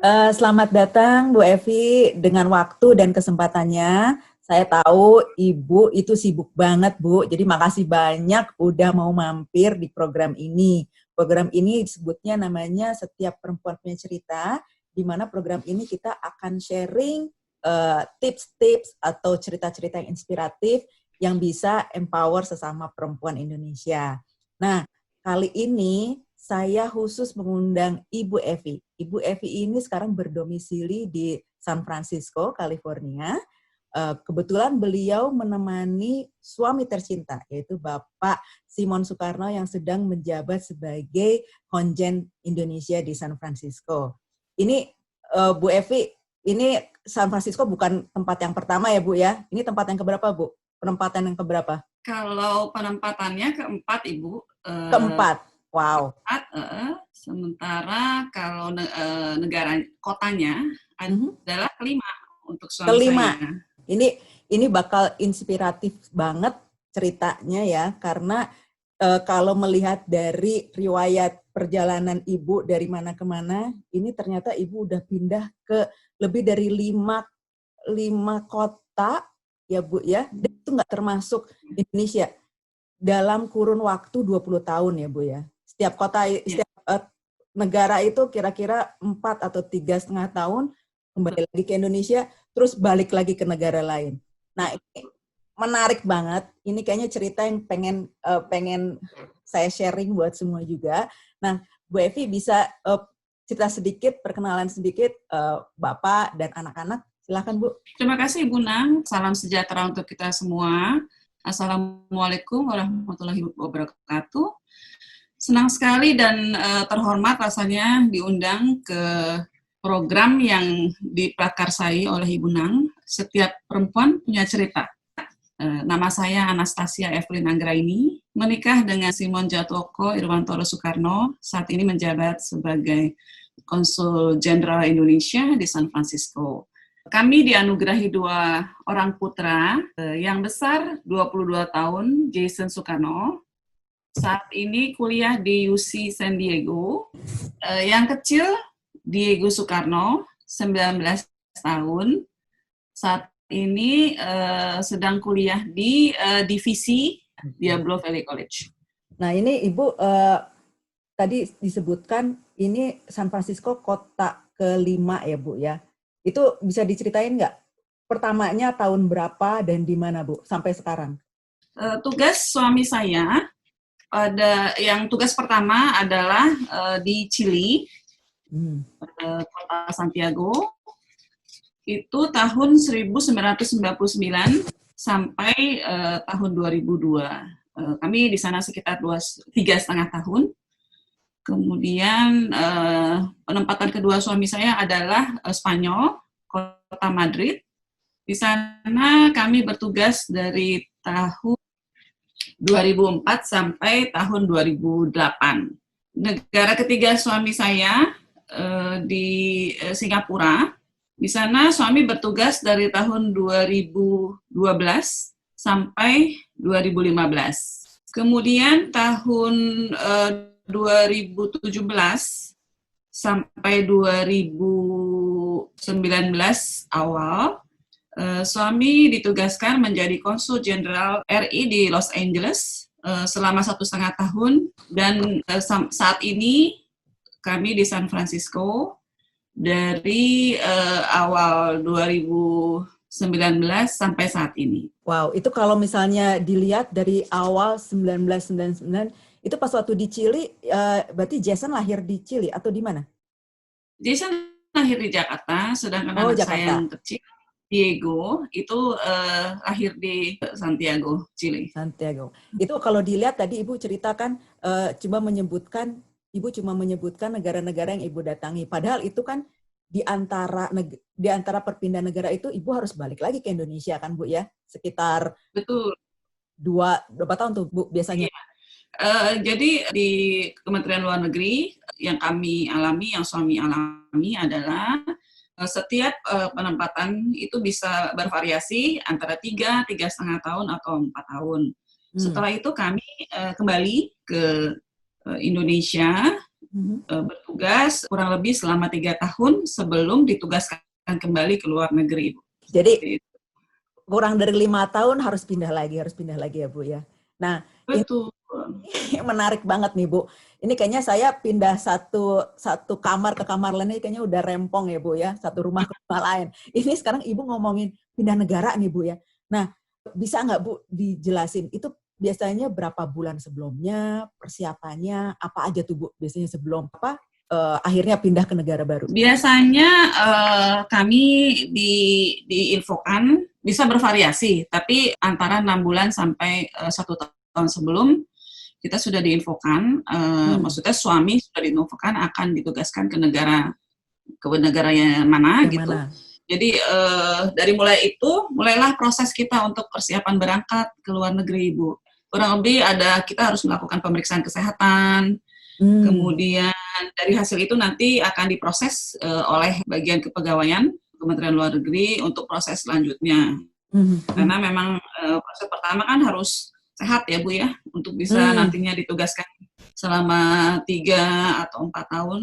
Selamat datang Bu Evi dengan waktu dan kesempatannya. Saya tahu Ibu itu sibuk banget Bu, jadi makasih banyak udah mau mampir di program ini. Program ini disebutnya namanya Setiap Perempuan Punya Cerita, di mana program ini kita akan sharing tips-tips atau cerita-cerita yang inspiratif yang bisa empower sesama perempuan Indonesia. Nah, kali ini saya khusus mengundang Ibu Evi. Ibu Evi ini sekarang berdomisili di San Francisco, California. Kebetulan beliau menemani suami tercinta, yaitu Bapak Simon Soekarno yang sedang menjabat sebagai Konjen Indonesia di San Francisco. Ini Bu Evi, ini San Francisco bukan tempat yang pertama ya Bu ya? Ini tempat yang keberapa Bu? Penempatan yang keberapa? Kalau penempatannya keempat, Ibu. Keempat. Wow. Sementara kalau negara kotanya adalah kelima untuk suami kelima. saya. Ini bakal inspiratif banget ceritanya ya, karena kalau melihat dari riwayat perjalanan Ibu dari mana ke mana, ini ternyata Ibu udah pindah ke lebih dari lima kota ya Bu ya. Dan itu nggak termasuk Indonesia. Dalam kurun waktu 20 tahun ya Bu ya. Setiap kota, setiap negara itu kira-kira 4 atau 3,5 tahun kembali lagi ke Indonesia, terus balik lagi ke negara lain. Nah, ini menarik banget. Ini kayaknya cerita yang pengen saya sharing buat semua juga. Nah, Bu Evi bisa cerita sedikit, perkenalan sedikit Bapak dan anak-anak. Silakan Bu. Terima kasih Ibu Nang. Salam sejahtera untuk kita semua. Assalamualaikum warahmatullahi wabarakatuh. Senang sekali dan terhormat rasanya diundang ke program yang diprakarsai oleh Ibu Nang, Setiap Perempuan Punya Cerita. Nama saya Anastasia Evelyn Anggraini, menikah dengan Simon Jatwoko Irwantoro Soekarno, saat ini menjabat sebagai Konsul Jenderal Indonesia di San Francisco. Kami dianugerahi 2 orang putra, yang besar 22 tahun, Jason Soekarno, saat ini kuliah di UC San Diego. Yang kecil, Diego Soekarno, 19 tahun, saat ini sedang kuliah di divisi Diablo Valley College. Nah ini Ibu tadi disebutkan ini San Francisco kota kelima ya Bu ya. Itu bisa diceritain nggak? Pertamanya tahun berapa dan di mana Bu sampai sekarang? Tugas suami saya tugas pertama adalah di Chili, kota Santiago. Itu tahun 1999 sampai tahun 2002. Kami di sana sekitar 3,5 tahun. Kemudian penempatan kedua suami saya adalah Spanyol, kota Madrid. Di sana kami bertugas dari tahun 2004 sampai tahun 2008. Negara ketiga suami saya di Singapura. Di sana suami bertugas dari tahun 2012 sampai 2015. Kemudian tahun 2017 sampai 2019 awal, suami ditugaskan menjadi Konsul Jenderal RI di Los Angeles selama 1,5 tahun, dan saat ini kami di San Francisco dari awal 2019 sampai saat ini. Wow, itu kalau misalnya dilihat dari awal 1999, itu pas waktu di Chili, berarti Jason lahir di Chili atau di mana? Jason lahir di Jakarta, sedangkan anak Jakarta. saya yang kecil, Diego, itu lahir di Santiago, Chile. Santiago. Itu kalau dilihat tadi Ibu ceritakan, Ibu cuma menyebutkan negara-negara yang Ibu datangi. Padahal itu kan di antara perpindahan negara itu Ibu harus balik lagi ke Indonesia kan Bu ya? Sekitar betul. berapa tahun tuh Bu biasanya? Iya. Jadi di Kementerian Luar Negeri yang kami alami, yang suami alami adalah setiap penempatan itu bisa bervariasi antara 3,5 tahun atau 4 tahun. Setelah itu kami kembali ke Indonesia bertugas kurang lebih selama 3 tahun sebelum ditugaskan kembali ke luar negeri, Ibu. Jadi kurang dari 5 tahun harus pindah lagi ya Bu ya. Nah, betul. Ini menarik banget nih Bu. Ini kayaknya saya pindah satu kamar ke kamar lain, kayaknya udah rempong ya Bu ya, satu rumah ke rumah lain. Ini sekarang Ibu ngomongin pindah negara nih Bu ya. Nah, bisa nggak Bu dijelasin itu biasanya berapa bulan sebelumnya, persiapannya, apa aja tuh Bu biasanya sebelum akhirnya pindah ke negara baru? Biasanya kami diinfokan bisa bervariasi, tapi antara 6 bulan sampai 1 tahun sebelum kita sudah diinfokan, maksudnya suami sudah diinfokan akan ditugaskan ke negara yang mana yang gitu. Mana? Jadi dari mulailah proses kita untuk persiapan berangkat ke luar negeri, Ibu. Kurang lebih kita harus melakukan pemeriksaan kesehatan, kemudian dari hasil itu nanti akan diproses oleh bagian kepegawaian Kementerian Luar Negeri untuk proses selanjutnya. Karena memang proses pertama kan harus sehat ya Bu ya, untuk bisa nantinya ditugaskan selama 3 atau 4 tahun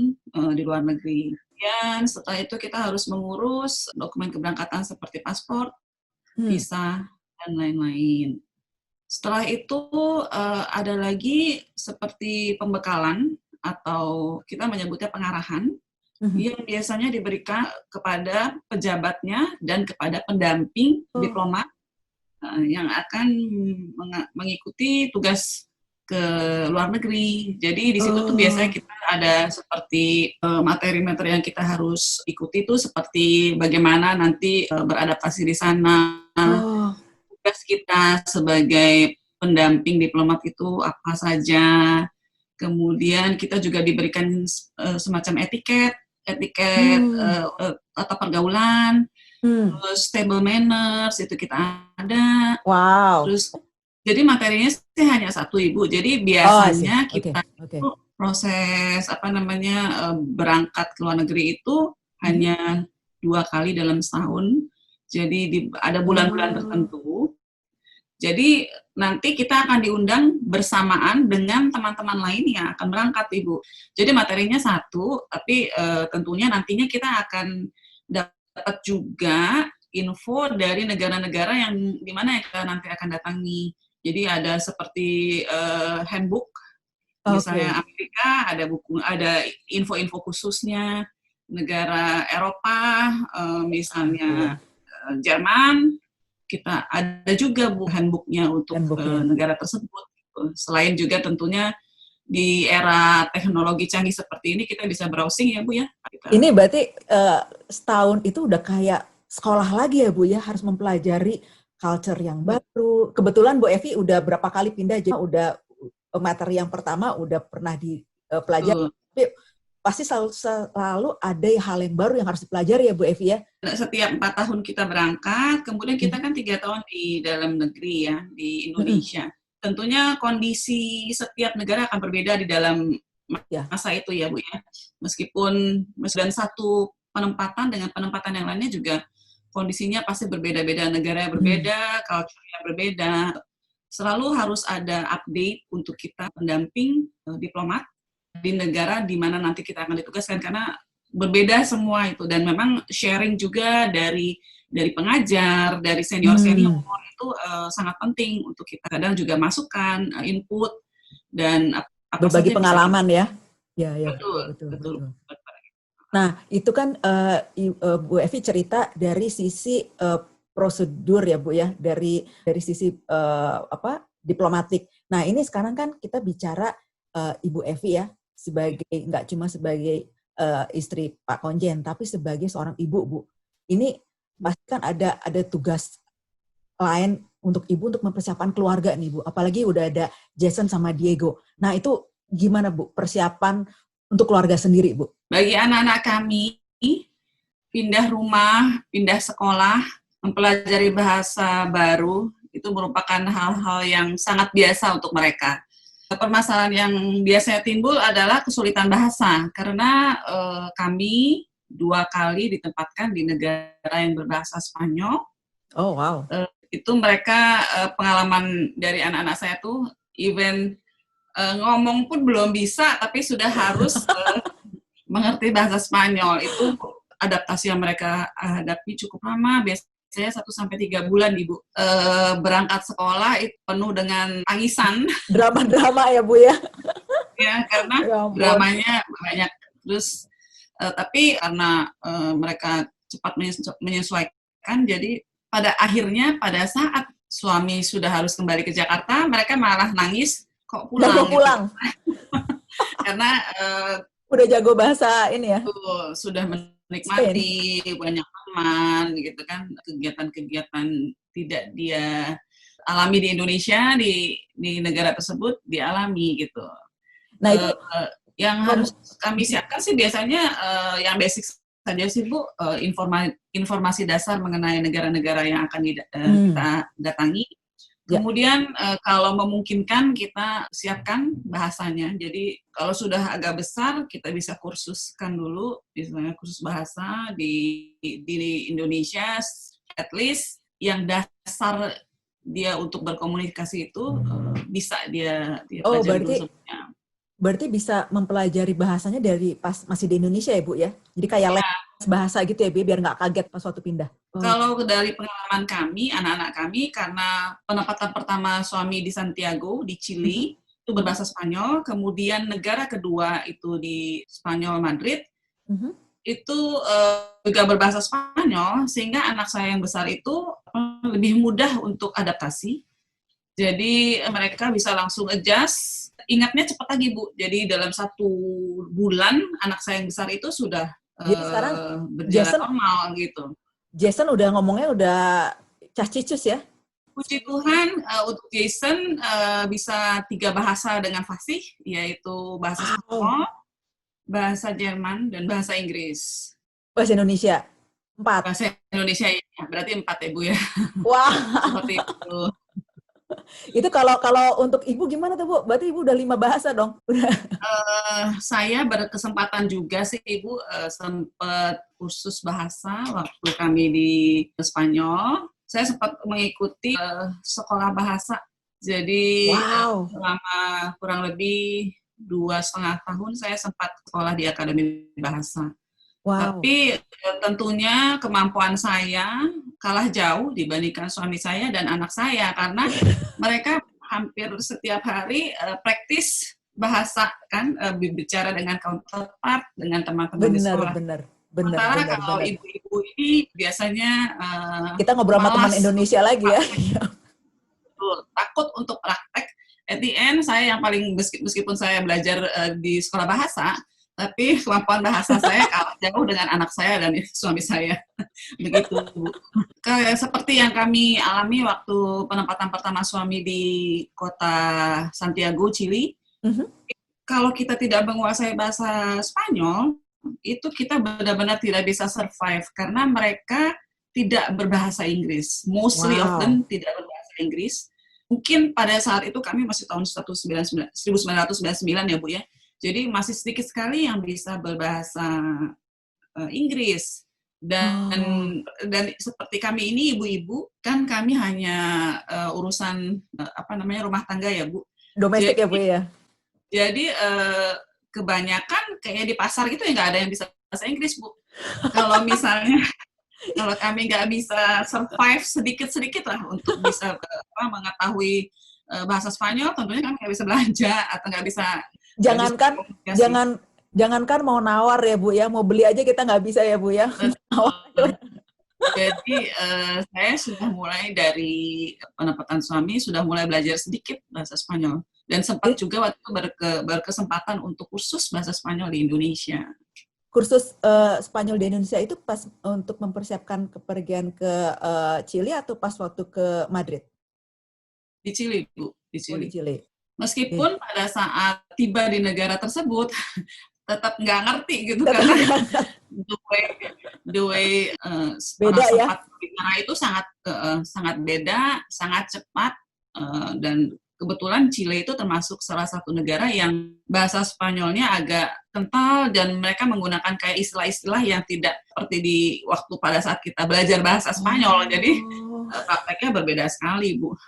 di luar negeri. Dan setelah itu kita harus mengurus dokumen keberangkatan seperti paspor, visa, dan lain-lain. Setelah itu ada lagi seperti pembekalan atau kita menyebutnya pengarahan yang biasanya diberikan kepada pejabatnya dan kepada pendamping diplomat yang akan mengikuti tugas ke luar negeri. Jadi di situ tuh biasanya kita ada seperti materi-materi yang kita harus ikuti tuh seperti bagaimana nanti beradaptasi di sana. Tugas kita sebagai pendamping diplomat itu apa saja. Kemudian kita juga diberikan semacam etiket tata pergaulan, terus table manners itu kita ada. Wow. Terus jadi materinya sih hanya satu Ibu. Jadi biasanya kita proses berangkat ke luar negeri itu hanya 2 kali dalam setahun. Jadi ada bulan-bulan tertentu. Jadi nanti kita akan diundang bersamaan dengan teman-teman lain yang akan berangkat, Ibu. Jadi materinya satu, tapi tentunya nantinya kita akan dapat juga info dari negara-negara yang di mana kita nanti akan datangi. Jadi ada seperti handbook, misalnya Amerika ada info-info khususnya, negara Eropa, misalnya Jerman. Kita ada juga handbooknya untuk negara tersebut. Selain juga tentunya di era teknologi canggih seperti ini kita bisa browsing ya Bu ya. Ini berarti setahun itu udah kayak sekolah lagi ya Bu ya, harus mempelajari culture yang baru. Kebetulan Bu Evi udah berapa kali pindah, jadi udah materi yang pertama udah pernah dipelajari. Tapi pasti selalu ada hal yang baru yang harus dipelajari ya Bu Evi ya. Setiap 4 tahun kita berangkat, kemudian kita kan 3 tahun di dalam negeri ya, di Indonesia. Tentunya kondisi setiap negara akan berbeda di dalam masa itu ya Bu ya. Meskipun dan satu penempatan dengan penempatan yang lainnya juga kondisinya pasti berbeda-beda, negara berbeda, culture-nya berbeda. Selalu harus ada update untuk kita pendamping diplomat di negara di mana nanti kita akan ditugaskan, karena berbeda semua itu, dan memang sharing juga dari pengajar, dari senior-senior itu sangat penting untuk kita. Kadang juga masukan, input, dan berbagi pengalaman ya. Ya, betul. Nah, itu kan Bu Evi cerita dari sisi prosedur ya Bu ya, dari sisi diplomatik. Nah, ini sekarang kan kita bicara Ibu Evi ya, nggak cuma sebagai istri Pak Konjen, tapi sebagai seorang ibu, Bu. Ini pasti kan ada tugas lain untuk ibu untuk mempersiapkan keluarga nih, Bu. Apalagi udah ada Jason sama Diego. Nah, itu gimana, Bu, persiapan untuk keluarga sendiri, Bu? Bagi anak-anak kami, pindah rumah, pindah sekolah, mempelajari bahasa baru, itu merupakan hal-hal yang sangat biasa untuk mereka. Permasalahan yang biasanya timbul adalah kesulitan bahasa, karena kami 2 kali ditempatkan di negara yang berbahasa Spanyol. Oh, wow. Itu mereka, pengalaman dari anak-anak saya tuh, even ngomong pun belum bisa, tapi sudah harus mengerti bahasa Spanyol. Itu adaptasi yang mereka hadapi cukup lama, biasanya 1-3 bulan, Ibu. Berangkat sekolah itu penuh dengan tangisan. Drama-drama ya, Bu ya? Ya, karena Ya ampun. dramanya banyak. Terus, tapi karena mereka cepat menyesuaikan, jadi pada akhirnya pada saat suami sudah harus kembali ke Jakarta, mereka malah nangis, kok Udah mau pulang pulang. gitu. Karena Udah jago bahasa ini ya? sudah menikmati banyak teman gitu kan, kegiatan-kegiatan tidak dia alami di Indonesia, di negara tersebut dialami gitu. Nah itu yang harus kami siapkan sih biasanya yang basic saja sih Bu, informasi dasar mengenai negara-negara yang akan kita datangi. Kemudian kalau memungkinkan kita siapkan bahasanya. Jadi kalau sudah agak besar kita bisa kursuskan dulu, misalnya kursus bahasa di Indonesia, at least yang dasar dia untuk berkomunikasi itu bisa dia pelajari dulu sebelumnya. Berarti bisa mempelajari bahasanya dari pas masih di Indonesia ya, Bu ya? Jadi kayak les bahasa gitu ya, Bu, biar nggak kaget pas waktu pindah. Kalau dari pengalaman kami, anak-anak kami, karena penempatan pertama suami di Santiago, di Chili, itu berbahasa Spanyol, kemudian negara kedua itu di Spanyol, Madrid, itu juga berbahasa Spanyol, sehingga anak saya yang besar itu lebih mudah untuk adaptasi. Jadi mereka bisa langsung adjust, ingatnya cepat lagi Bu. Jadi dalam 1 bulan anak saya yang besar itu sudah berjalan normal gitu. Jason udah ngomongnya udah cacicus ya? Puji Tuhan untuk Jason bisa 3 bahasa dengan fasih, yaitu bahasa Spanyol, bahasa Jerman, dan bahasa Inggris. Bahasa Indonesia? 4? Bahasa Indonesia ya, berarti 4 ya Bu ya. Wah. Seperti itu. Itu kalau untuk Ibu gimana tuh Bu? Berarti Ibu udah 5 bahasa dong? Saya berkesempatan juga sih Ibu sempat kursus bahasa waktu kami di Spanyol. Saya sempat mengikuti sekolah bahasa. Jadi selama kurang lebih 2,5 tahun saya sempat sekolah di Akademi Bahasa. Tapi tentunya kemampuan saya kalah jauh dibandingkan suami saya dan anak saya, karena mereka hampir setiap hari praktis bahasa kan, bicara dengan counterpart, dengan teman-teman di sekolah. Benar. Sementara kalau ibu-ibu ini biasanya kita ngobrol sama teman Indonesia lagi ya. Takut untuk praktek. At the end saya yang paling, meskipun saya belajar di sekolah bahasa, tapi kemampuan bahasa saya kalah jauh dengan anak saya dan suami saya. Begitu, Bu. Seperti yang kami alami waktu penempatan pertama suami di kota Santiago, Chili. Kalau kita tidak menguasai bahasa Spanyol, itu kita benar-benar tidak bisa survive, karena mereka tidak berbahasa Inggris. Mostly of them tidak berbahasa Inggris. Mungkin pada saat itu kami masih tahun 1999 ya, Bu ya. Jadi masih sedikit sekali yang bisa berbahasa Inggris. Dan seperti kami ini ibu-ibu, kan kami hanya urusan rumah tangga ya Bu. Domestik ya Bu ya. Jadi kebanyakan kayak di pasar gitu ya nggak ada yang bisa bahasa Inggris Bu. Kalau misalnya kalau kami nggak bisa survive sedikit-sedikit lah untuk bisa mengetahui bahasa Spanyol, tentunya kami nggak bisa belanja atau nggak bisa. Jangankan mau nawar ya Bu ya, mau beli aja kita nggak bisa ya Bu ya. Jadi saya sudah mulai dari penempatan suami, sudah mulai belajar sedikit bahasa Spanyol. Dan sempat juga waktu itu berkesempatan untuk kursus bahasa Spanyol di Indonesia. Kursus Spanyol di Indonesia itu pas untuk mempersiapkan kepergian ke Chili atau pas waktu ke Madrid? Di Chili, Bu. Di Chili. Di Chili. Meskipun pada saat tiba di negara tersebut, tetap nggak ngerti gitu, karena the way beda ya. Karena itu sangat beda, sangat cepat, dan kebetulan Chile itu termasuk salah satu negara yang bahasa Spanyolnya agak kental dan mereka menggunakan kayak istilah-istilah yang tidak seperti di waktu pada saat kita belajar bahasa Spanyol. Jadi prakteknya berbeda sekali, Bu.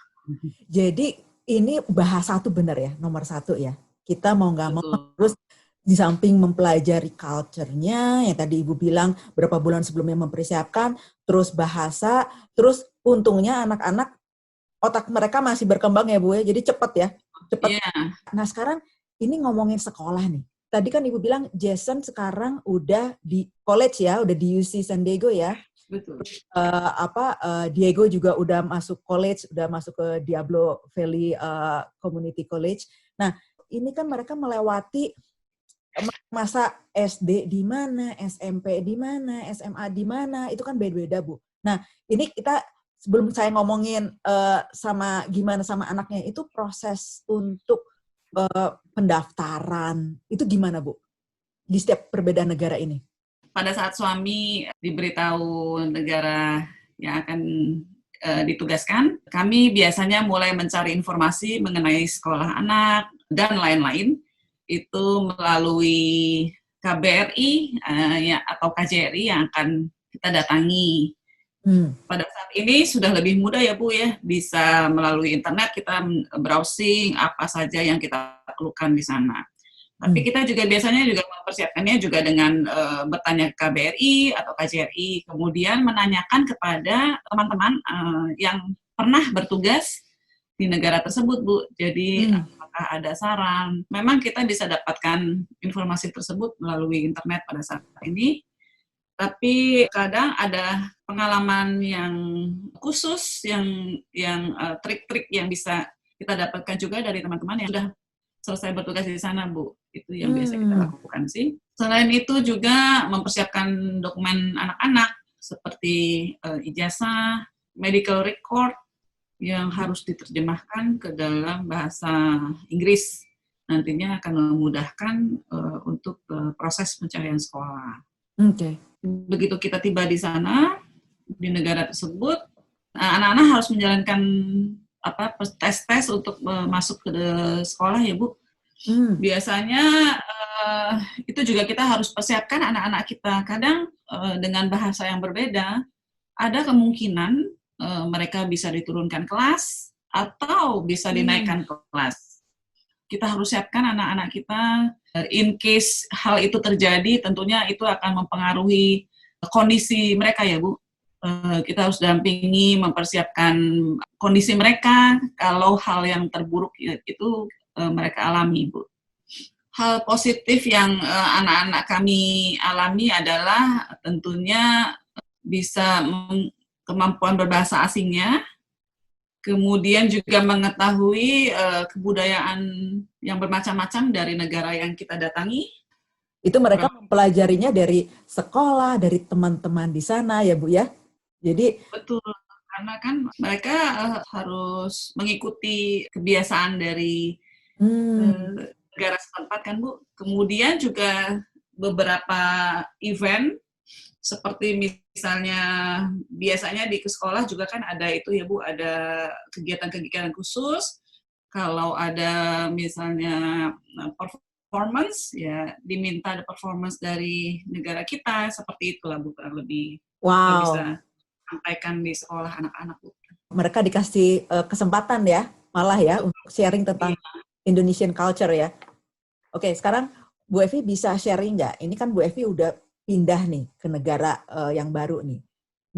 Jadi ini bahasa tuh benar ya, nomor satu ya. Kita mau nggak mau Betul. terus di samping mempelajari culture-nya, yang tadi Ibu bilang berapa bulan sebelumnya mempersiapkan, terus bahasa, terus untungnya anak-anak otak mereka masih berkembang ya Bu ya, jadi cepet ya, cepet. Iya, Nah sekarang ini ngomongin sekolah nih. Tadi kan Ibu bilang Jason sekarang udah di college ya, udah di UC San Diego ya. betul. Diego juga udah masuk college, udah masuk ke Diablo Valley Community College. Nah, ini kan mereka melewati masa SD di mana, SMP di mana, SMA di mana, itu kan beda-beda, Bu. Nah, ini kita sebelum saya ngomongin sama gimana sama anaknya, itu proses untuk pendaftaran, itu gimana, Bu? Di setiap perbedaan negara ini. Pada saat suami diberitahu negara yang akan ditugaskan, kami biasanya mulai mencari informasi mengenai sekolah anak dan lain-lain itu melalui KBRI atau KJRI yang akan kita datangi. Pada saat ini sudah lebih mudah ya Bu ya, bisa melalui internet kita browsing apa saja yang kita perlukan di sana. Tapi kita juga biasanya juga mempersiapkannya juga dengan bertanya ke KBRI atau KJRI, kemudian menanyakan kepada teman-teman yang pernah bertugas di negara tersebut, Bu. Jadi apakah ada saran? Memang kita bisa dapatkan informasi tersebut melalui internet pada saat ini, tapi kadang ada pengalaman yang khusus, yang trik-trik yang bisa kita dapatkan juga dari teman-teman yang sudah selesai bertugas di sana, Bu. Itu yang biasa kita lakukan sih. Selain itu juga mempersiapkan dokumen anak-anak seperti ijazah, medical record yang harus diterjemahkan ke dalam bahasa Inggris. Nantinya akan memudahkan untuk proses pencarian sekolah. Begitu kita tiba di sana, di negara tersebut, anak-anak harus menjalankan tes untuk masuk ke sekolah ya Bu. Biasanya itu juga kita harus persiapkan anak-anak kita. Kadang dengan bahasa yang berbeda, ada kemungkinan mereka bisa diturunkan kelas atau bisa dinaikkan kelas. Kita harus siapkan anak-anak kita in case hal itu terjadi, tentunya itu akan mempengaruhi kondisi mereka ya Bu. Kita harus dampingi, mempersiapkan kondisi mereka kalau hal yang terburuk itu mereka alami, Bu. Hal positif yang anak-anak kami alami adalah tentunya bisa kemampuan berbahasa asingnya, kemudian juga mengetahui kebudayaan yang bermacam-macam dari negara yang kita datangi. Itu mereka mempelajarinya dari sekolah, dari teman-teman di sana ya Bu ya? Jadi betul, karena kan mereka harus mengikuti kebiasaan dari negara setempat kan Bu. Kemudian juga beberapa event seperti misalnya biasanya di sekolah juga kan ada itu ya Bu, ada kegiatan-kegiatan khusus. Kalau ada misalnya performance ya diminta ada performance dari negara kita, seperti itulah Bu kurang lebih. Kita bisa sampaikan di sekolah anak-anak. Mereka dikasih kesempatan ya, malah ya, untuk sharing tentang Indonesian culture ya. Oke, sekarang Bu Evi bisa sharing nggak? Ini kan Bu Evi udah pindah nih ke negara yang baru nih.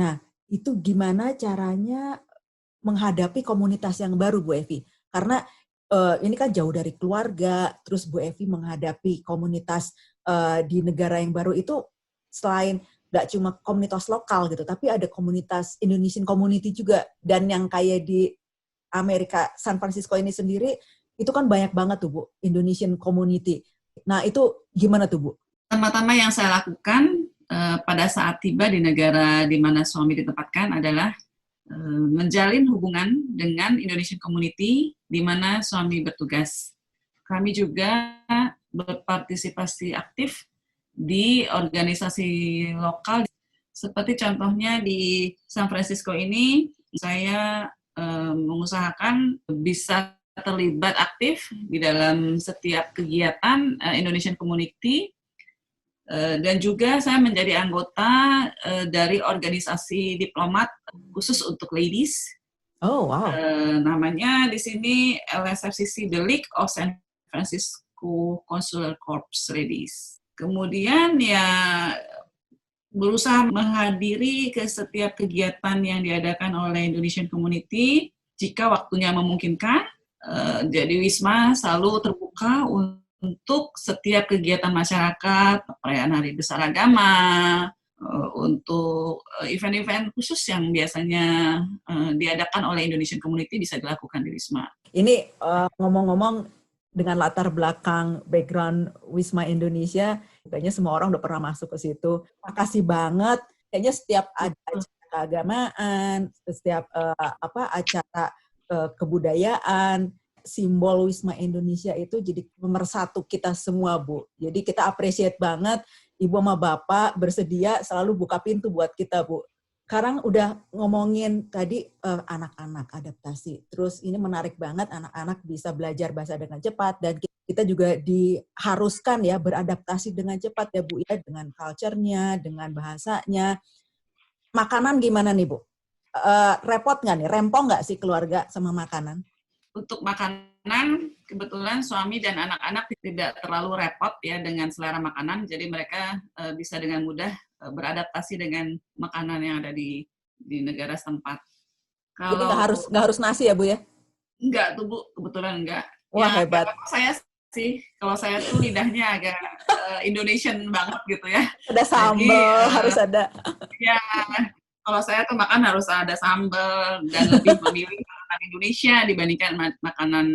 Nah, itu gimana caranya menghadapi komunitas yang baru Bu Evi? Karena ini kan jauh dari keluarga, terus Bu Evi menghadapi komunitas di negara yang baru itu selain nggak cuma komunitas lokal gitu, tapi ada komunitas Indonesian community juga. Dan yang kayak di Amerika, San Francisco ini sendiri, itu kan banyak banget tuh Bu, Indonesian community. Nah itu gimana tuh Bu? Pertama-tama yang saya lakukan pada saat tiba di negara di mana suami ditempatkan adalah menjalin hubungan dengan Indonesian community di mana suami bertugas. Kami juga berpartisipasi aktif di organisasi lokal, seperti contohnya di San Francisco ini, saya mengusahakan bisa terlibat aktif di dalam setiap kegiatan Indonesian Community, dan juga saya menjadi anggota dari organisasi diplomat khusus untuk ladies. Oh, wow. Namanya di sini LSFCC, The League of San Francisco Consular Corps Ladies. Kemudian ya berusaha menghadiri ke setiap kegiatan yang diadakan oleh Indonesian Community jika waktunya memungkinkan. Jadi Wisma selalu terbuka untuk setiap kegiatan masyarakat, perayaan Hari Besar Agama, untuk event-event khusus yang biasanya diadakan oleh Indonesian Community bisa dilakukan di Wisma. Ini ngomong-ngomong dengan latar belakang background Wisma Indonesia, kayaknya semua orang udah pernah masuk ke situ. Makasih banget. Kayaknya setiap ada acara keagamaan, setiap acara kebudayaan, simbol Wisma Indonesia itu jadi pemersatu kita semua, Bu. Jadi kita appreciate banget Ibu sama Bapak bersedia selalu buka pintu buat kita, Bu. Sekarang udah ngomongin tadi anak-anak adaptasi. Terus ini menarik banget anak-anak bisa belajar bahasa dengan cepat dan kita juga diharuskan ya beradaptasi dengan cepat ya Bu ya, dengan culture-nya, dengan bahasanya. Makanan gimana nih Bu? Repot nggak nih? Rempong nggak sih keluarga sama makanan? Untuk makanan, kebetulan suami dan anak-anak tidak terlalu repot ya dengan selera makanan, jadi mereka bisa dengan mudah beradaptasi dengan makanan yang ada di negara setempat. Jadi nggak harus nasi ya Bu ya? Enggak tuh Bu, kebetulan enggak. Wah ya, hebat. Kalau saya tuh lidahnya agak Indonesian banget gitu ya. Ada sambal, harus ada. Ya, kalau saya tuh makan harus ada sambal dan lebih memilih makanan Indonesia dibandingkan makanan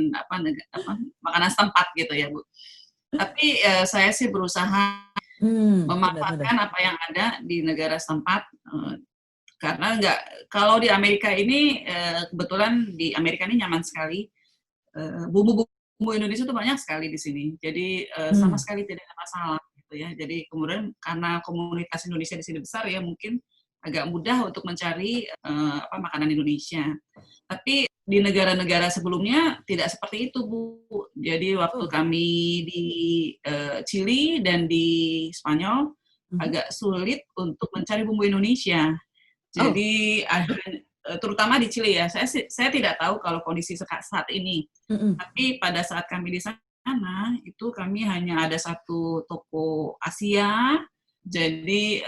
makanan setempat gitu ya Bu. Tapi saya sih berusaha memanfaatkan apa yang ada di negara setempat, karena kalau di Amerika ini kebetulan di Amerika ini nyaman sekali, bumbu Indonesia tuh banyak sekali di sini, jadi sama sekali tidak ada masalah gitu ya. Jadi kemudian karena komunitas Indonesia di sini besar ya, mungkin agak mudah untuk mencari makanan Indonesia. Tapi di negara-negara sebelumnya tidak seperti itu Bu. Jadi waktu kami di Chili dan di Spanyol agak sulit untuk mencari bumbu Indonesia. Jadi terutama di Chili ya, saya tidak tahu kalau kondisi saat ini. Tapi pada saat kami di sana, itu kami hanya ada satu toko Asia. Jadi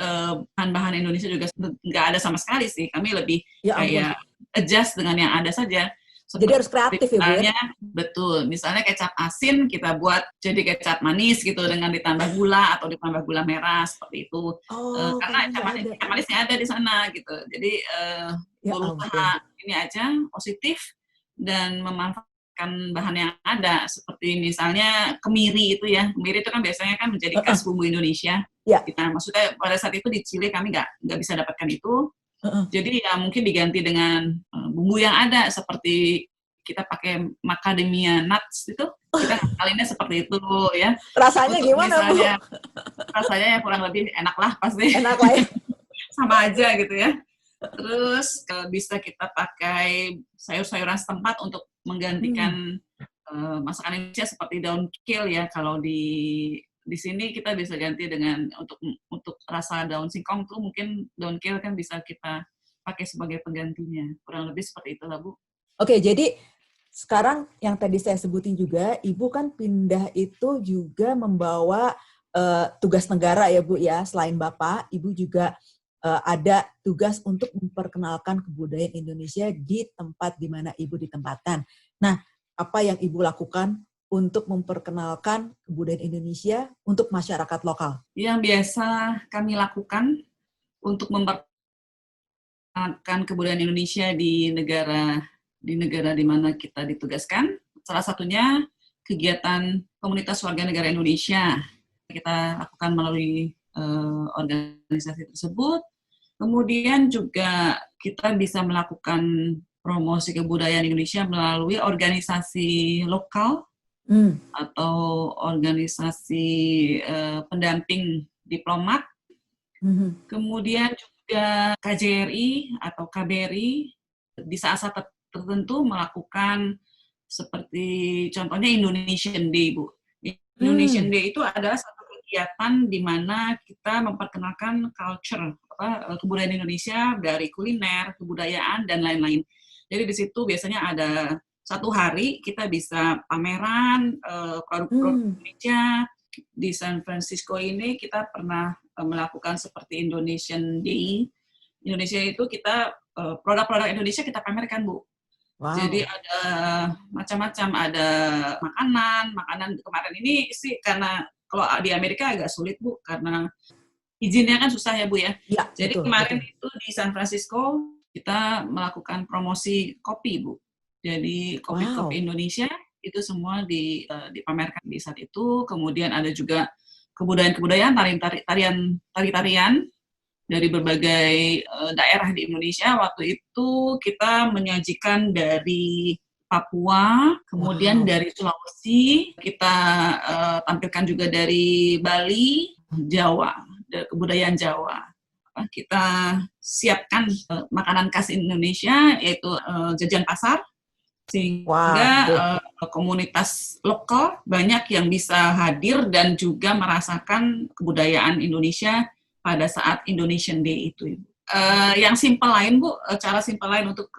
bahan-bahan Indonesia juga nggak ada sama sekali sih. Kami lebih kayak adjust dengan yang ada saja. Jadi harus kreatif ya Bu ya? Betul. Misalnya kecap asin kita buat jadi kecap manis gitu dengan ditambah gula atau ditambah gula merah seperti itu. Karena kecap manisnya ada di sana gitu. Jadi berusaha ini aja positif dan memanfaatkan bahan yang ada. Seperti misalnya kemiri itu ya. Kemiri itu kan biasanya kan menjadi khas bumbu Indonesia. Kita maksudnya pada saat itu di Chile kami nggak bisa dapatkan itu. Jadi ya mungkin diganti dengan bumbu yang ada, seperti kita pakai macadamia nuts itu, kita ngakalinnya seperti itu ya. Rasanya gimana misalnya, Bu? Rasanya ya kurang lebih enak lah pasti. Enak lah ya. Sama aja gitu ya. Terus bisa kita pakai sayur-sayuran setempat untuk menggantikan masakan Indonesia seperti daun kale ya. Kalau di sini kita bisa ganti dengan untuk rasa daun singkong tuh mungkin daun kale kan bisa kita pakai sebagai penggantinya. Kurang lebih seperti itu lah Bu. Oke, jadi sekarang yang tadi saya sebutin juga, Ibu kan pindah itu juga membawa tugas negara ya Bu ya. Selain Bapak, Ibu juga ada tugas untuk memperkenalkan kebudayaan Indonesia di tempat di mana Ibu ditempatkan. Nah, apa yang Ibu lakukan untuk memperkenalkan kebudayaan Indonesia untuk masyarakat lokal? Yang biasa kami lakukan untuk memperkenalkan kebudayaan Indonesia di negara di mana kita ditugaskan, salah satunya kegiatan komunitas warga negara Indonesia. Kita lakukan melalui organisasi tersebut. Kemudian juga kita bisa melakukan promosi kebudayaan Indonesia melalui organisasi lokal atau organisasi pendamping diplomat. Kemudian juga KJRI atau KBRI di saat-saat tertentu melakukan seperti contohnya Indonesian Day, Bu. Indonesian Day itu adalah satu kegiatan di mana kita memperkenalkan culture, kebudayaan Indonesia dari kuliner, kebudayaan, dan lain-lain. Jadi di situ biasanya ada satu hari kita bisa pameran produk-produk Indonesia. Di San Francisco ini kita pernah melakukan seperti Indonesian Day. Indonesia itu kita produk-produk Indonesia kita pamerkan, Bu. Wow. Jadi ada macam-macam, ada makanan kemarin ini sih karena kalau di Amerika agak sulit, Bu, karena izinnya kan susah ya, Bu ya. Ya, Jadi betul, kemarin betul. itu di San Francisco kita melakukan promosi kopi, Bu. Jadi kopi-kopi Indonesia itu semua dipamerkan di saat itu. Kemudian ada juga kebudayaan-kebudayaan, tari-tarian dari berbagai daerah di Indonesia. Waktu itu kita menyajikan dari Papua, kemudian dari Sulawesi, kita tampilkan juga dari Bali, Jawa, kebudayaan Jawa. Kita siapkan makanan khas Indonesia, yaitu jajan pasar, sehingga komunitas lokal banyak yang bisa hadir dan juga merasakan kebudayaan Indonesia pada saat Indonesian Day itu, Ibu. Yang simpel lain, Bu, cara simpel lain untuk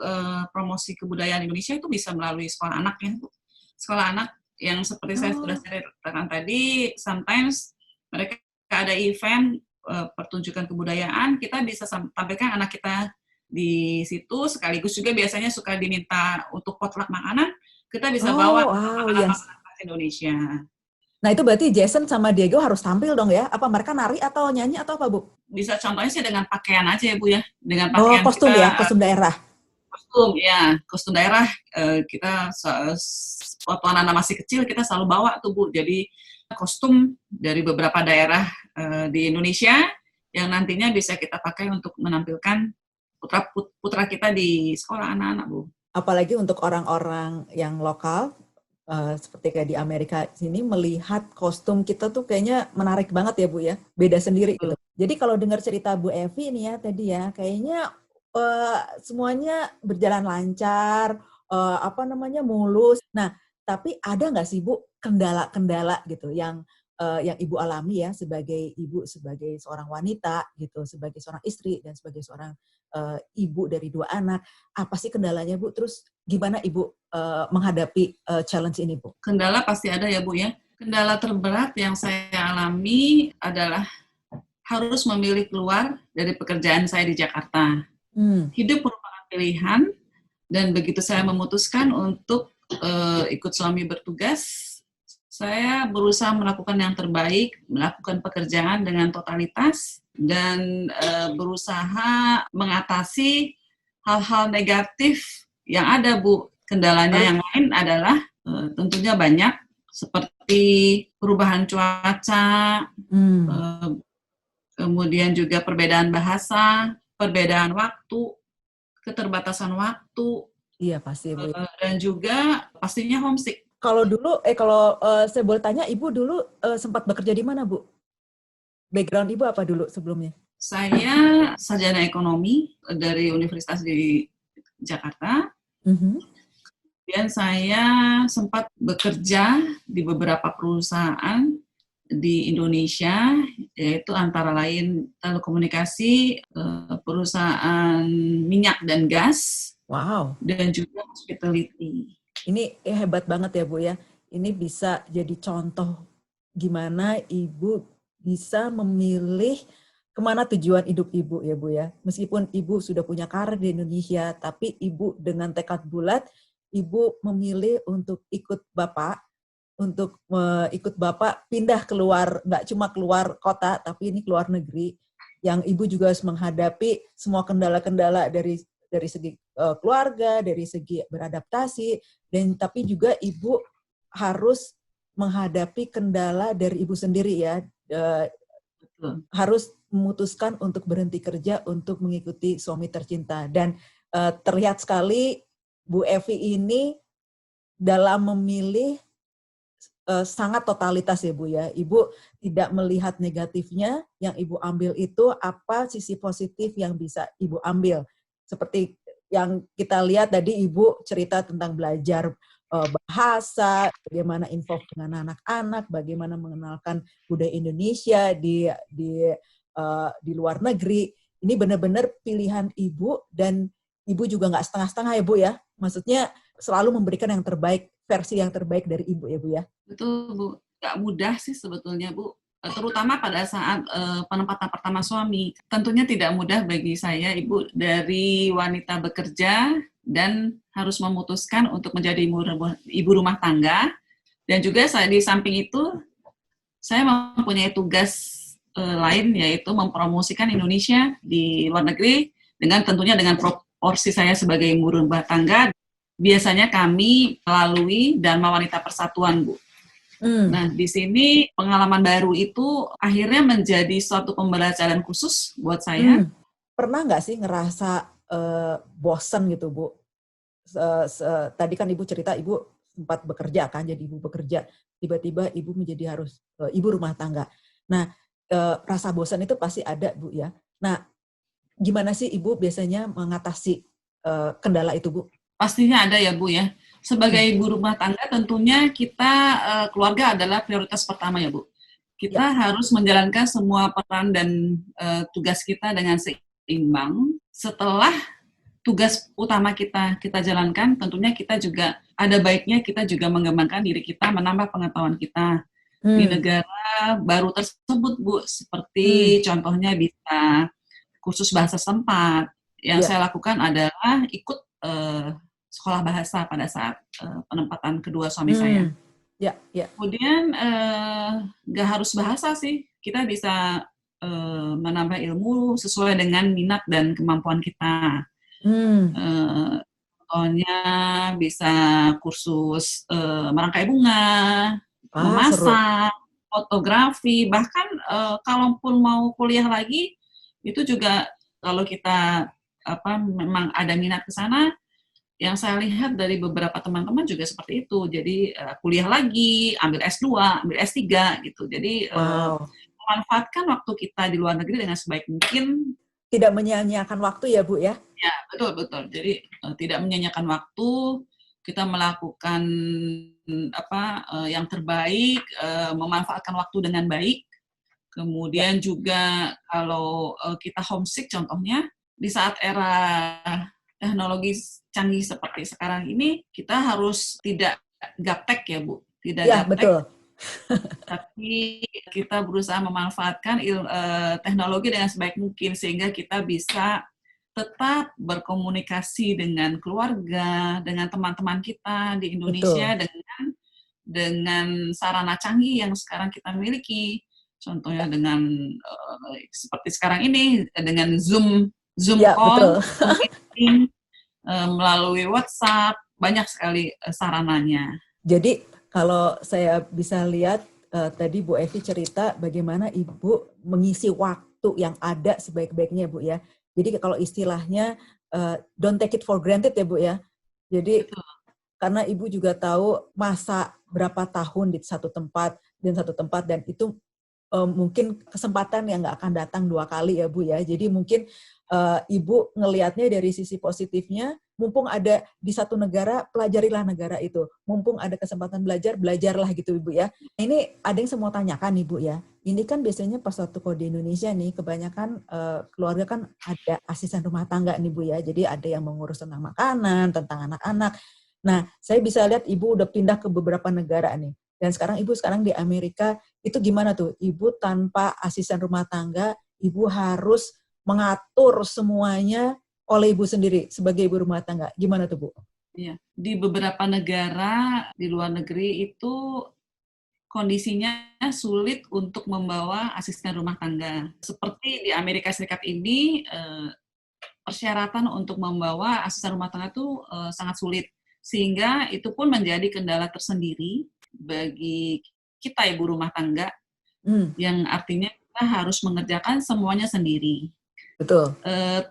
promosi kebudayaan Indonesia itu bisa melalui sekolah anak ya, Bu. Sekolah anak yang seperti saya sudah ceritakan tadi, sometimes mereka ada event pertunjukan kebudayaan, kita bisa tampilkan anak kita di situ, sekaligus juga biasanya suka diminta untuk potluck makanan, kita bisa bawa makanan khas Indonesia. Nah itu berarti Jason sama Diego harus tampil dong ya? Apa mereka nari atau nyanyi atau apa, Bu? Bisa contohnya sih dengan pakaian aja ya, Bu ya. Dengan pakaian kostum kita, ya, kostum daerah. Kostum daerah kita waktu anak-anak masih kecil kita selalu bawa tuh, Bu. Jadi kostum dari beberapa daerah di Indonesia yang nantinya bisa kita pakai untuk menampilkan putra kita di sekolah anak-anak, Bu. Apalagi untuk orang-orang yang lokal, seperti kayak di Amerika sini, melihat kostum kita tuh kayaknya menarik banget ya, Bu ya, beda sendiri gitu. Jadi kalau dengar cerita Bu Evi nih ya tadi ya, kayaknya semuanya berjalan lancar, mulus. Nah, tapi ada nggak sih, Bu, kendala-kendala gitu yang Ibu alami ya sebagai ibu, sebagai seorang wanita gitu, sebagai seorang istri dan sebagai seorang ibu dari 2 anak, apa sih kendalanya, Bu? Terus gimana Ibu menghadapi challenge ini, Bu? Kendala pasti ada ya, Bu ya. Kendala terberat yang saya alami adalah harus memilih keluar dari pekerjaan saya di Jakarta. Hidup merupakan pilihan, dan begitu saya memutuskan untuk ikut suami bertugas, saya berusaha melakukan yang terbaik, melakukan pekerjaan dengan totalitas, dan berusaha mengatasi hal-hal negatif yang ada, Bu. Kendalanya yang lain adalah tentunya banyak, seperti perubahan cuaca, kemudian juga perbedaan bahasa, perbedaan waktu, keterbatasan waktu. Iya, pasti, Bu. Dan juga pastinya homesick. Kalau dulu, saya boleh tanya, Ibu dulu sempat bekerja di mana, Bu? Background Ibu apa dulu sebelumnya? Saya sarjana ekonomi dari Universitas di Jakarta. Kemudian saya sempat bekerja di beberapa perusahaan di Indonesia, yaitu antara lain telekomunikasi, perusahaan minyak dan gas, dan juga hospitality. Ini hebat banget ya, Bu ya. Ini bisa jadi contoh gimana Ibu bisa memilih kemana tujuan hidup Ibu ya, Bu ya. Meskipun Ibu sudah punya karir di Indonesia, tapi Ibu dengan tekad bulat, Ibu memilih untuk ikut Bapak, pindah keluar, nggak cuma keluar kota, tapi ini keluar negeri, yang Ibu juga harus menghadapi semua kendala-kendala dari segi keluarga, dari segi beradaptasi, dan tapi juga Ibu harus menghadapi kendala dari Ibu sendiri ya, harus memutuskan untuk berhenti kerja untuk mengikuti suami tercinta. Dan terlihat sekali Bu Evi ini dalam memilih sangat totalitas ya, Bu ya. Ibu tidak melihat negatifnya, yang Ibu ambil itu apa sisi positif yang bisa Ibu ambil. Seperti yang kita lihat tadi, Ibu cerita tentang belajar bahasa, bagaimana involve dengan anak-anak, bagaimana mengenalkan budaya Indonesia di luar negeri. Ini benar-benar pilihan Ibu, dan Ibu juga nggak setengah-setengah ya Bu ya. Maksudnya selalu memberikan yang terbaik, versi yang terbaik dari Ibu ya Bu ya. Betul, Bu. Nggak mudah sih sebetulnya, Bu. Terutama pada saat penempatan pertama suami. Tentunya tidak mudah bagi saya, Ibu, dari wanita bekerja dan harus memutuskan untuk menjadi ibu rumah tangga. Dan juga saya di samping itu, saya mempunyai tugas lain, yaitu mempromosikan Indonesia di luar negeri, dengan tentunya dengan proporsi saya sebagai ibu rumah tangga. Biasanya kami melalui Dharma Wanita Persatuan, Bu. Nah, di sini pengalaman baru itu akhirnya menjadi suatu pembelajaran khusus buat saya. Pernah nggak sih ngerasa bosan gitu, Bu? Tadi kan Ibu cerita Ibu sempat bekerja kan, jadi Ibu bekerja. Tiba-tiba Ibu menjadi harus ibu rumah tangga. Nah, rasa bosan itu pasti ada, Bu ya. Nah, gimana sih Ibu biasanya mengatasi kendala itu, Bu? Pastinya ada ya, Bu ya. Sebagai ibu rumah tangga tentunya kita keluarga adalah prioritas pertama ya, Bu. Kita harus menjalankan semua peran dan tugas kita dengan seimbang. Setelah tugas utama kita jalankan, tentunya kita juga ada baiknya kita juga mengembangkan diri kita, menambah pengetahuan kita di negara baru tersebut, Bu. Seperti contohnya bisa kursus bahasa setempat. Yang saya lakukan adalah ikut sekolah bahasa pada saat penempatan kedua suami saya. Kemudian nggak harus bahasa sih, kita bisa menambah ilmu sesuai dengan minat dan kemampuan kita. Contohnya bisa kursus merangkai bunga, memasak, fotografi, bahkan kalaupun mau kuliah lagi, itu juga kalau kita memang ada minat ke sana, yang saya lihat dari beberapa teman-teman juga seperti itu. Jadi kuliah lagi, ambil S2, ambil S3 gitu. Jadi memanfaatkan waktu kita di luar negeri dengan sebaik mungkin. Tidak menyia-nyiakan waktu ya, Bu ya? Ya, betul. Jadi tidak menyia-nyiakan waktu, kita melakukan yang terbaik, memanfaatkan waktu dengan baik. Kemudian juga kalau kita homesick contohnya, di saat era teknologi canggih seperti sekarang ini, kita harus tidak gaptek ya, Bu. Tidak gaptek. Betul. Tapi kita berusaha memanfaatkan teknologi dengan sebaik mungkin sehingga kita bisa tetap berkomunikasi dengan keluarga, dengan teman-teman kita di Indonesia, dengan sarana canggih yang sekarang kita miliki. Contohnya dengan seperti sekarang ini dengan Zoom call, meeting, melalui WhatsApp, banyak sekali sarananya. Jadi kalau saya bisa lihat tadi Bu Evi cerita bagaimana Ibu mengisi waktu yang ada sebaik-baiknya, Bu ya. Jadi kalau istilahnya don't take it for granted ya, Bu ya. Jadi karena Ibu juga tahu masa berapa tahun di satu tempat dan itu mungkin kesempatan yang nggak akan datang 2 kali ya, Bu ya. Jadi mungkin Ibu ngelihatnya dari sisi positifnya, mumpung ada di satu negara, pelajarilah negara itu. Mumpung ada kesempatan belajarlah gitu Ibu ya. Ini ada yang saya mau tanyakan Ibu ya. Ini kan biasanya pas waktu kalau di Indonesia nih, kebanyakan keluarga kan ada asisten rumah tangga nih Bu ya. Jadi ada yang mengurus tentang makanan, tentang anak-anak. Nah, saya bisa lihat Ibu udah pindah ke beberapa negara nih. Dan sekarang Ibu di Amerika, itu gimana tuh? Ibu tanpa asisten rumah tangga, Ibu harus mengatur semuanya oleh Ibu sendiri sebagai ibu rumah tangga. Gimana tuh, Bu? Iya, di beberapa negara di luar negeri itu kondisinya sulit untuk membawa asisten rumah tangga. Seperti di Amerika Serikat ini, persyaratan untuk membawa asisten rumah tangga itu sangat sulit. Sehingga itu pun menjadi kendala tersendiri bagi kita ibu rumah tangga, yang artinya kita harus mengerjakan semuanya sendiri. Betul.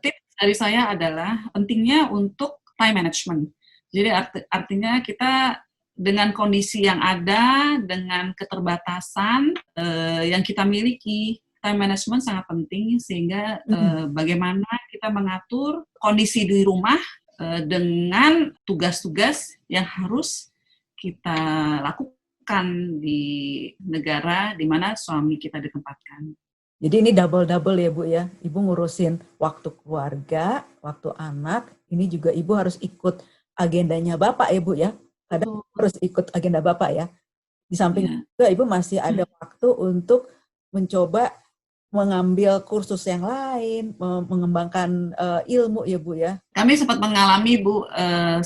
Tips dari saya adalah pentingnya untuk time management. Jadi artinya kita dengan kondisi yang ada, dengan keterbatasan yang kita miliki, time management sangat penting sehingga bagaimana kita mengatur kondisi di rumah dengan tugas-tugas yang harus kita lakukan di negara di mana suami kita ditempatkan. Jadi ini double-double ya Bu ya. Ibu ngurusin waktu keluarga, waktu anak. Ini juga Ibu harus ikut agendanya Bapak ya Bu ya. Kadang harus ikut agenda Bapak ya. Di samping juga Ibu masih ada waktu untuk mencoba mengambil kursus yang lain, mengembangkan ilmu ya Bu ya. Kami sempat mengalami Bu 11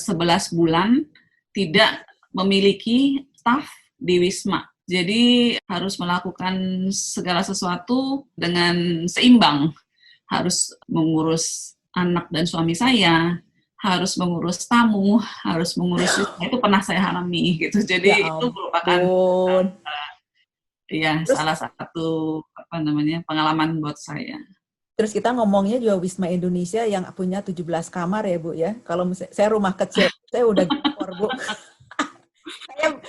bulan tidak memiliki staf di Wisma. Jadi harus melakukan segala sesuatu dengan seimbang. Harus mengurus anak dan suami saya, harus mengurus tamu, harus mengurus itu pernah saya alami gitu. Jadi Ya itu merupakan salah satu pengalaman buat saya. Terus kita ngomongnya juga Wisma Indonesia yang punya 17 kamar ya Bu ya. Kalau saya rumah kecil, saya udah gempor Bu.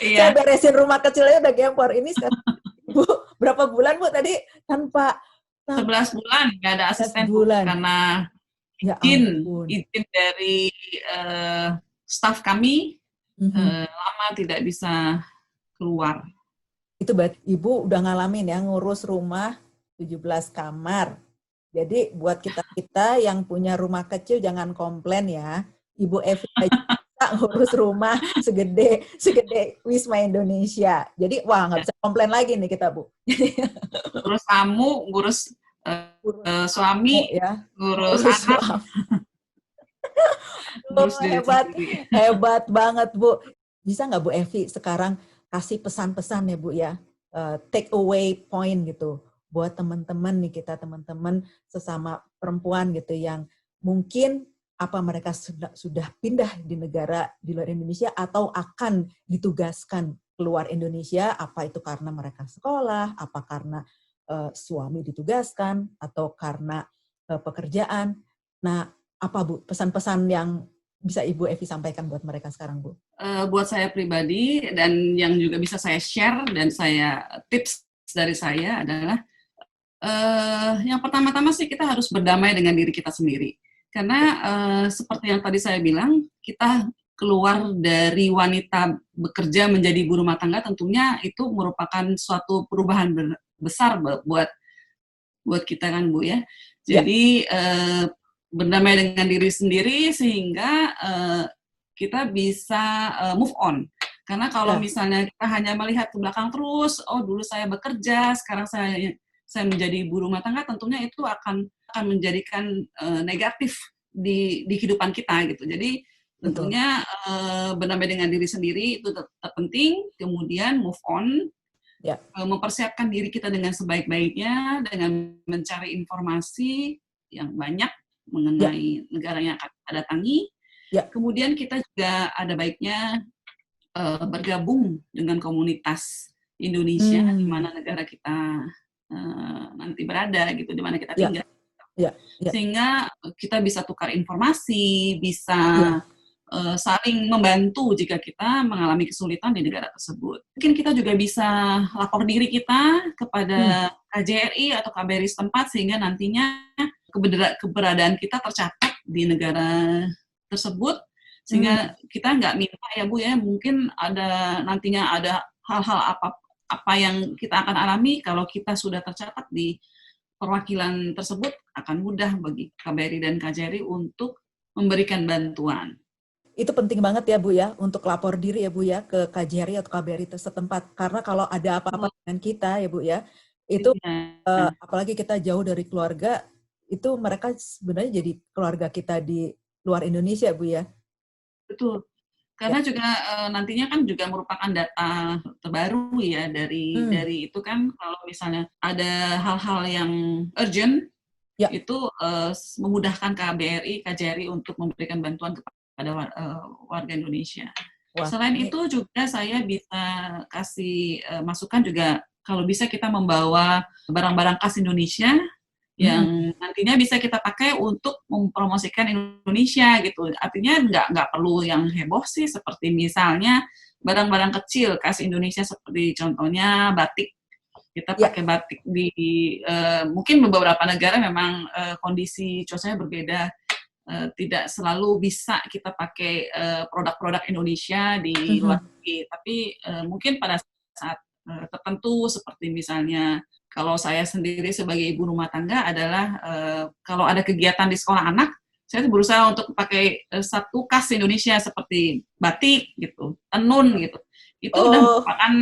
Saya beresin rumah kecilnya udah gempor. Ini sekarang Bu, berapa bulan Bu tadi tanpa 11 bulan nggak ada asisten bulan. Karena izin dari staf kami lama tidak bisa keluar. Itu berarti Ibu udah ngalamin ya ngurus rumah 17 kamar. Jadi buat kita yang punya rumah kecil jangan komplain ya. Ibu Evi bisa ngurus rumah segede Wisma Indonesia. Jadi wah nggak bisa komplain lagi nih kita Bu. Ngurus tamu, ngurus suami, ya. ngurus anak. Hebat banget Bu. Bisa nggak Bu Evi sekarang kasih pesan-pesan ya Bu ya, take away point gitu buat teman-teman nih, kita teman-teman sesama perempuan gitu yang mungkin apa mereka sudah pindah di negara di luar Indonesia atau akan ditugaskan keluar Indonesia, apa itu karena mereka sekolah, apa karena suami ditugaskan atau karena pekerjaan. Nah, apa Bu pesan-pesan yang bisa Ibu Evi sampaikan buat mereka sekarang Bu? Buat saya pribadi dan yang juga bisa saya share dan saya tips dari saya adalah yang pertama-tama sih kita harus berdamai dengan diri kita sendiri. Karena seperti yang tadi saya bilang, kita keluar dari wanita bekerja menjadi ibu rumah tangga tentunya itu merupakan suatu perubahan besar buat kita kan Bu ya. Jadi berdamai dengan diri sendiri sehingga kita bisa move on. Karena kalau misalnya kita hanya melihat ke belakang terus, oh dulu saya bekerja, sekarang saya menjadi ibu rumah tangga, tentunya itu akan menjadikan negatif di kehidupan kita gitu. Jadi tentunya berdamai dengan diri sendiri itu penting, kemudian move on, mempersiapkan diri kita dengan sebaik-baiknya, dengan mencari informasi yang banyak mengenai negara yang akan kita datangi. Kemudian kita juga ada baiknya bergabung dengan komunitas Indonesia di mana negara kita nanti berada gitu, di mana kita tinggal. Sehingga kita bisa tukar informasi, bisa saling membantu jika kita mengalami kesulitan di negara tersebut. Mungkin kita juga bisa lapor diri kita kepada KJRI atau KBRI setempat sehingga nantinya keberadaan kita tercatat di negara tersebut, sehingga kita nggak minta ya Bu ya, mungkin nantinya ada hal-hal apa yang kita akan alami, kalau kita sudah tercatat di perwakilan tersebut akan mudah bagi KBRI dan KJRI untuk memberikan bantuan. Itu penting banget ya Bu ya, untuk lapor diri ya Bu ya ke KJRI atau KBRI setempat, karena kalau ada apa-apa dengan kita ya Bu ya, itu apalagi kita jauh dari keluarga, itu mereka sebenarnya jadi keluarga kita di luar Indonesia Bu ya. Betul. Karena juga nantinya kan juga merupakan data terbaru ya dari itu kan, kalau misalnya ada hal-hal yang urgent, itu memudahkan KBRI, KJRI untuk memberikan bantuan kepada warga Indonesia. Selain itu juga saya bisa kasih masukan juga, kalau bisa kita membawa barang-barang khas Indonesia yang nantinya bisa kita pakai untuk mempromosikan Indonesia gitu. Artinya nggak perlu yang heboh sih, seperti misalnya barang-barang kecil khas Indonesia seperti contohnya batik. Kita pakai batik di mungkin beberapa negara memang kondisi cuacanya berbeda, tidak selalu bisa kita pakai produk-produk Indonesia di luar negeri. Tapi mungkin pada saat tertentu seperti misalnya Kalau saya sendiri sebagai ibu rumah tangga adalah kalau ada kegiatan di sekolah anak, saya berusaha untuk pakai satu khas Indonesia seperti batik gitu, tenun gitu. Itu udah Oh, merupakan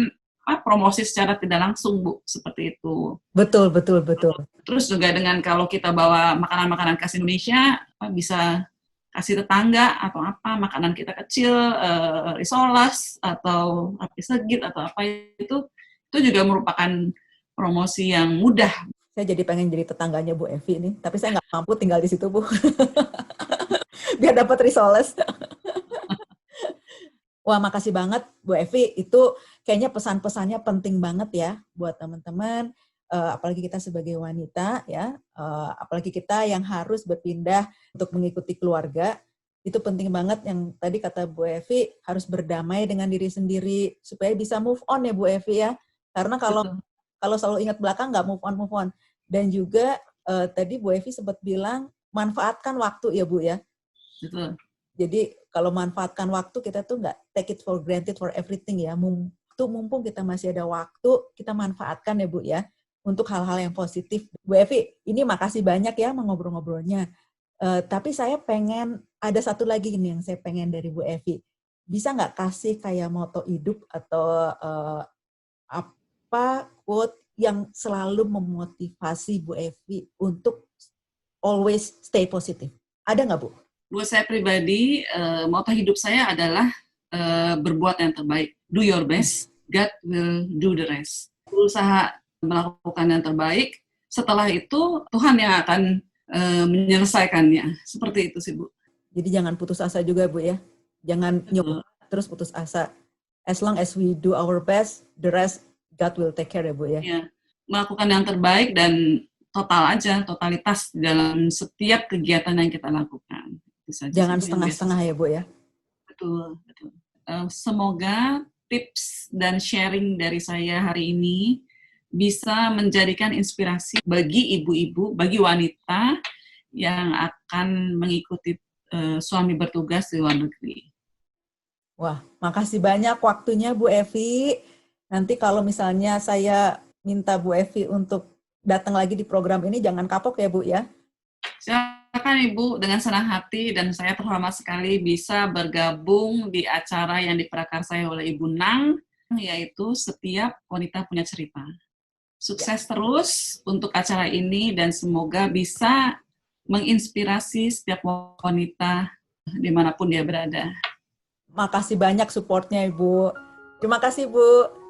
promosi secara tidak langsung, Bu, seperti itu. betul, betul, betul. Terus juga dengan kalau kita bawa makanan-makanan khas Indonesia, bisa kasih tetangga atau apa, makanan kita kecil, risoles atau api segit atau apa itu juga merupakan promosi yang mudah. Saya jadi pengen jadi tetangganya Bu Evi nih, tapi saya nggak mampu tinggal di situ, Bu. Biar dapat risoles. Wah, makasih banget Bu Evi. Itu kayaknya pesan-pesannya penting banget ya buat teman-teman, apalagi kita sebagai wanita ya, apalagi kita yang harus berpindah untuk mengikuti keluarga. Itu penting banget yang tadi kata Bu Evi, harus berdamai dengan diri sendiri supaya bisa move on ya Bu Evi ya. Karena kalau Betul. kalau selalu ingat belakang nggak move on. Dan juga tadi Bu Evi sempat bilang manfaatkan waktu ya Bu ya. Betul. Jadi kalau manfaatkan waktu, kita tuh nggak take it for granted for everything ya. Mumpung kita masih ada waktu, kita manfaatkan ya Bu ya, untuk hal-hal yang positif. Bu Evi, ini makasih banyak ya mengobrol-ngobrolnya. Tapi saya pengen, ada satu lagi nih yang saya pengen dari Bu Evi. Bisa nggak kasih kayak moto hidup atau apa quote yang selalu memotivasi Bu Evi untuk always stay positif? Ada nggak Bu? Buat saya pribadi, moto hidup saya adalah berbuat yang terbaik. Do your best, God will do the rest. Berusaha melakukan yang terbaik, setelah itu Tuhan yang akan menyelesaikannya. Seperti itu sih, Bu. Jadi jangan putus asa juga Bu ya. Jangan nyoba terus putus asa. As long as we do our best, the rest God will take care ya Bu ya. Ya, melakukan yang terbaik dan total aja, totalitas dalam setiap kegiatan yang kita lakukan. Jangan setengah-setengah ya Bu ya. Betul, betul. Semoga tips dan sharing dari saya hari ini bisa menjadikan inspirasi bagi ibu-ibu, bagi wanita yang akan mengikuti suami bertugas di luar negeri. Wah, makasih banyak waktunya Bu Evi. Nanti kalau misalnya saya minta Bu Evi untuk datang lagi di program ini, jangan kapok ya Bu ya. Silakan Ibu, dengan senang hati, dan saya terhormat sekali bisa bergabung di acara yang diprakarsai oleh Ibu Nang, yaitu Setiap Wanita Punya Cerita. Sukses terus untuk acara ini dan semoga bisa menginspirasi setiap wanita dimanapun dia berada. Makasih banyak supportnya Ibu. Terima kasih Bu.